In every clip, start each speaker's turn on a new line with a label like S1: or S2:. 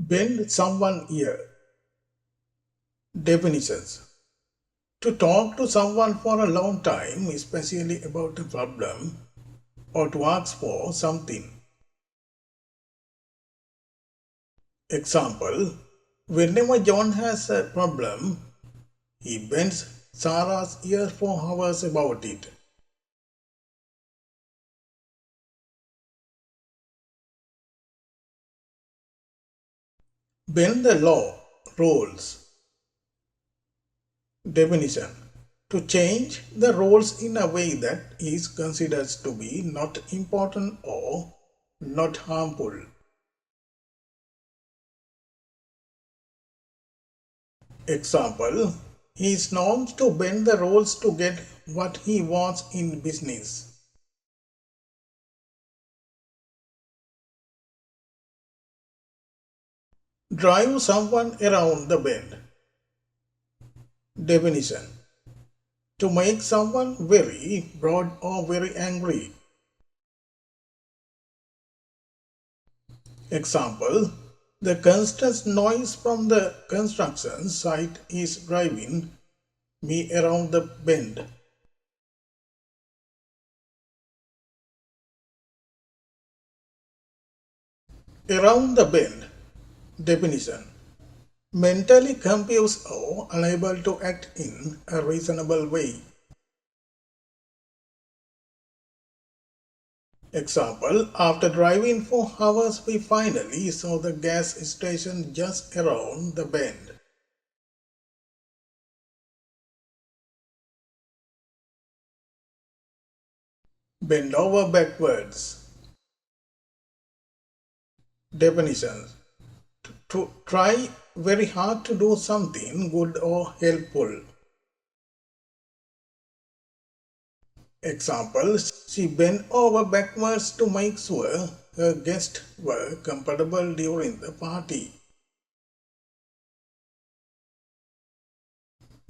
S1: Bend someone ear. Definitions. To talk to someone for a long time, especially about a problem, or to ask for something. Example, whenever John has a problem, he bends Sarah's ear for hours about it. Bend the law, rules. Definition. To change the rules in a way that is considered to be not important or not harmful. Example, he is known to bend the rules to get what he wants in business. Drive someone around the bend. Definition. To make someone very broad or very angry. Example, the constant noise from the construction site is driving me around the bend. Around the bend. Definition. Mentally confused or unable to act in a reasonable way. Example, after driving for hours we finally saw the gas station just around the bend. Bend over backwards. Definition. To try very hard to do something good or helpful. Example, she bent over backwards to make sure her guests were comfortable during the party.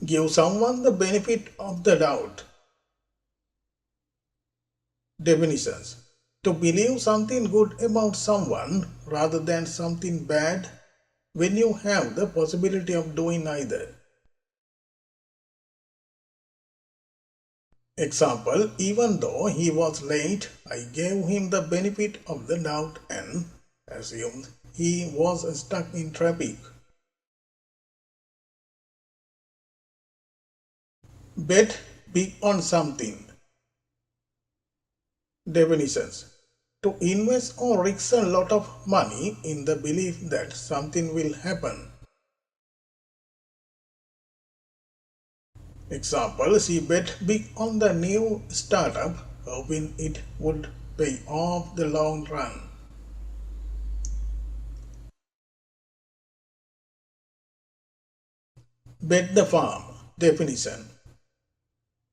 S1: Give someone the benefit of the doubt. Definitions. To believe something good about someone rather than something bad when you have the possibility of doing neither. Example, even though he was late, I gave him the benefit of the doubt and assumed he was stuck in traffic. Bet big on something. Definitions. To invest or risk a lot of money in the belief that something will happen. Example, she bet big on the new startup, hoping it would pay off the long run. Bet the farm. Definition.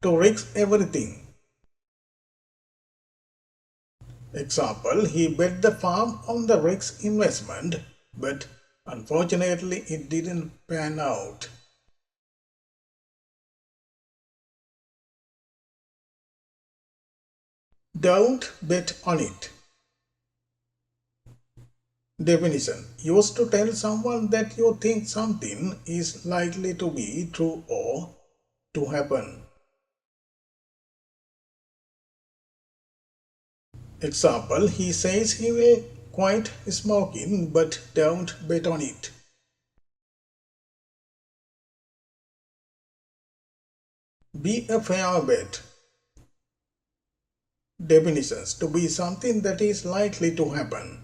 S1: To risk everything. Example, he bet the farm on the risk investment, but unfortunately it didn't pan out. Don't bet on it. Definition. Used to tell someone that you think something is likely to be true or to happen. Example, he says he will quit smoking but don't bet on it. Be a fair bet. Definitions. To be something that is likely to happen.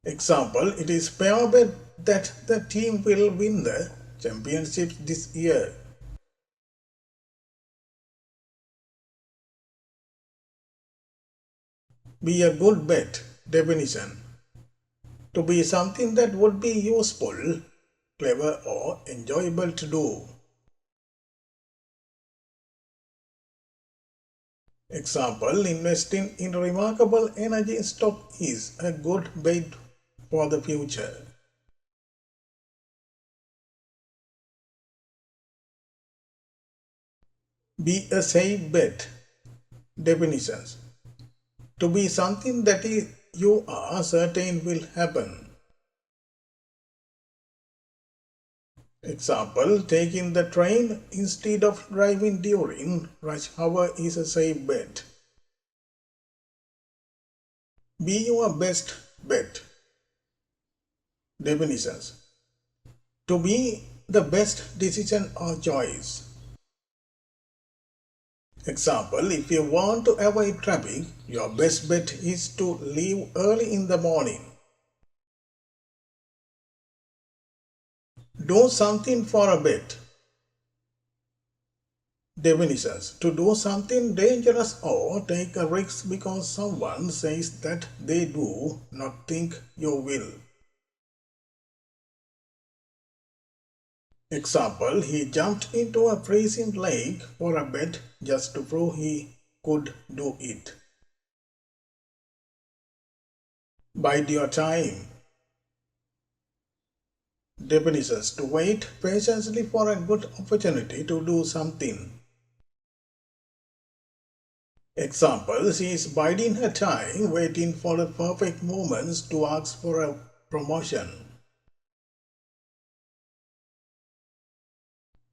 S1: Example, it is fair bet that the team will win the championship this year. Be a good bet. Definition. To be something that would be useful, clever or enjoyable to do. Example, investing in remarkable energy stock is a good bet for the future. Be a safe bet. Definitions. To be something that is you are certain will happen. Example, taking the train instead of driving during rush hour is a safe bet. Be your best bet. Definitions. To be the best decision or choice. Example, if you want to avoid traffic, your best bet is to leave early in the morning. Do something for a bet. Definitions. To do something dangerous or take a risk because someone says that they do not think you will. Example, he jumped into a freezing lake for a bet just to prove he could do it. Bide your time. Definitions. To wait patiently for a good opportunity to do something. Example, she is biding her time, waiting for the perfect moments to ask for a promotion.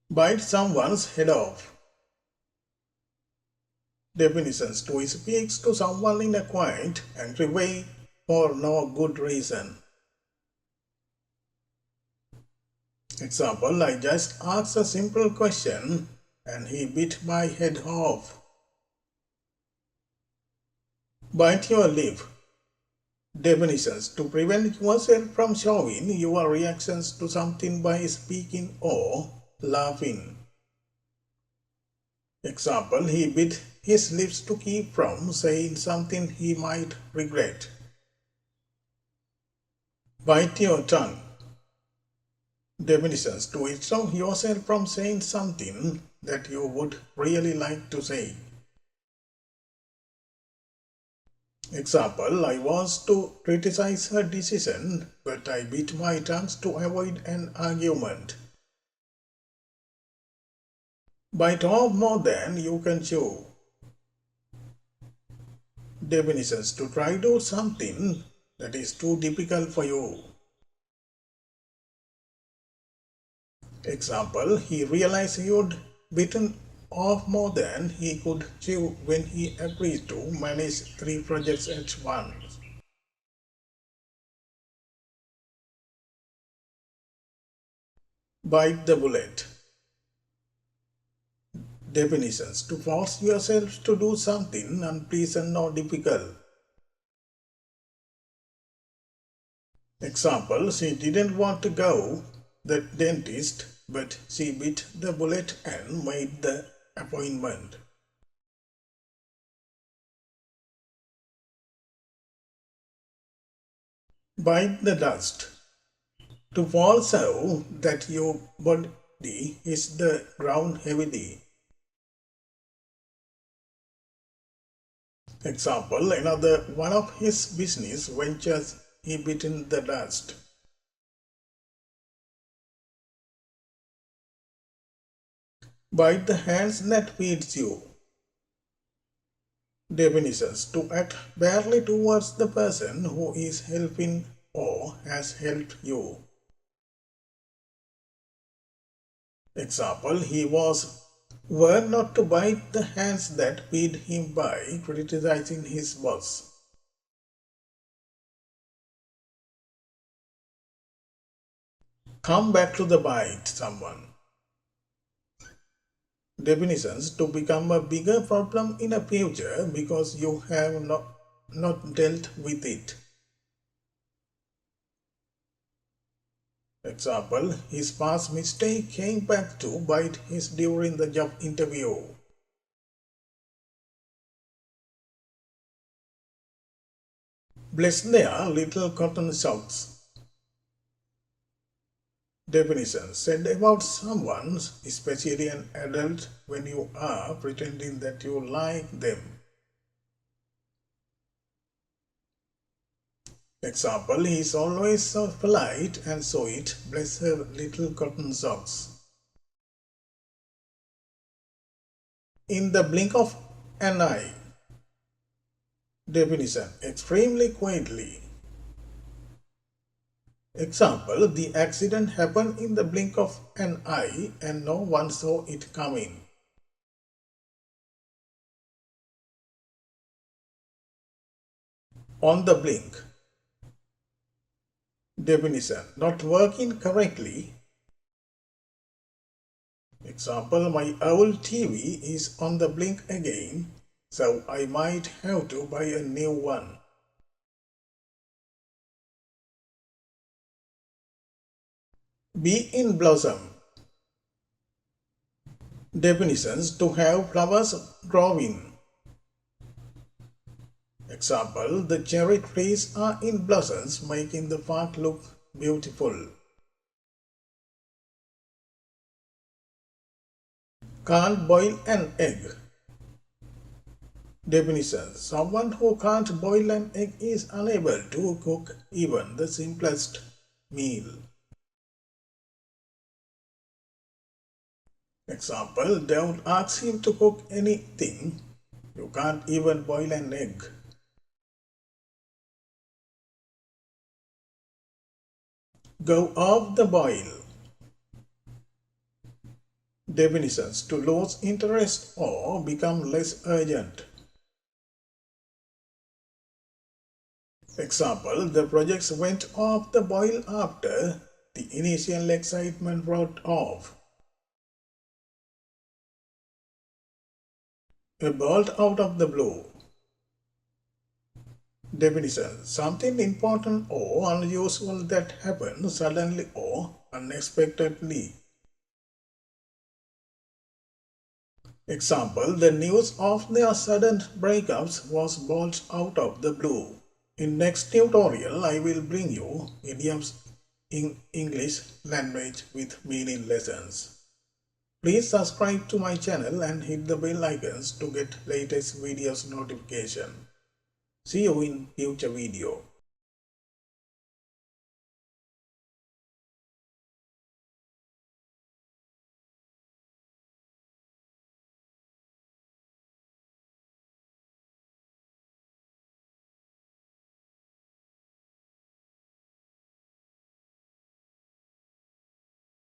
S1: Bite someone's head off. Definitions. To speak to someone in a quiet, angry way for no good reason. Example, I just asked a simple question and he bit my head off. Bite your lip. Definitions. To prevent yourself from showing your reactions to something by speaking or laughing. Example, he bit his lips to keep from saying something he might regret. Bite your tongue. Definitions. To withdraw yourself from saying something that you would really like to say. Example, I was to criticize her decision, but I bit my tongue to avoid an argument. Bite off more than you can chew. Definitions. To try to do something that is too difficult for you. Example, he realized he would bitten off more than he could chew when he agreed to manage 3 projects at once. Bite the bullet. Definitions. To force yourself to do something unpleasant or difficult. Example, she didn't want to go the dentist, but she bit the bullet and made the appointment. Bite the dust. To fall so that your body hits the ground heavily. Example, another one of his business ventures he bit in the dust. Bite the hands that feeds you. Definitions. To act badly towards the person who is helping or has helped you. Example, he was warned not to bite the hands that feed him by criticizing his boss. Come back to the bite someone. Definitions. To become a bigger problem in a future because you have not dealt with it. Example, his past mistake came back to bite his during the job interview. Bless their little cotton socks. Definition. Said about someone, especially an adult, when you are pretending that you like them. Example, he is always so polite and sweet, bless her little cotton socks. In the blink of an eye. Definition: extremely quietly. Example: the accident happened in the blink of an eye and no one saw it coming. On the blink. Definition: not working correctly. Example: my old TV is on the blink again, so I might have to buy a new one. Be in blossom. Definitions: to have flowers growing. Example: the cherry trees are in blossoms, making the park look beautiful. Can't boil an egg. Definition: someone who can't boil an egg is unable to cook even the simplest meal. Example: don't ask him to cook anything. You can't even boil an egg. Go off the boil. Definitions: to lose interest or become less urgent. Example: the projects went off the boil after the initial excitement wore off. A bolt out of the blue. Definition: something important or unusual that happens suddenly or unexpectedly. Example: the news of their sudden breakups was bolt out of the blue. In next tutorial, I will bring you idioms in English language with meaning lessons. Please subscribe to my channel and hit the bell icons to get latest videos notification. See you in future video.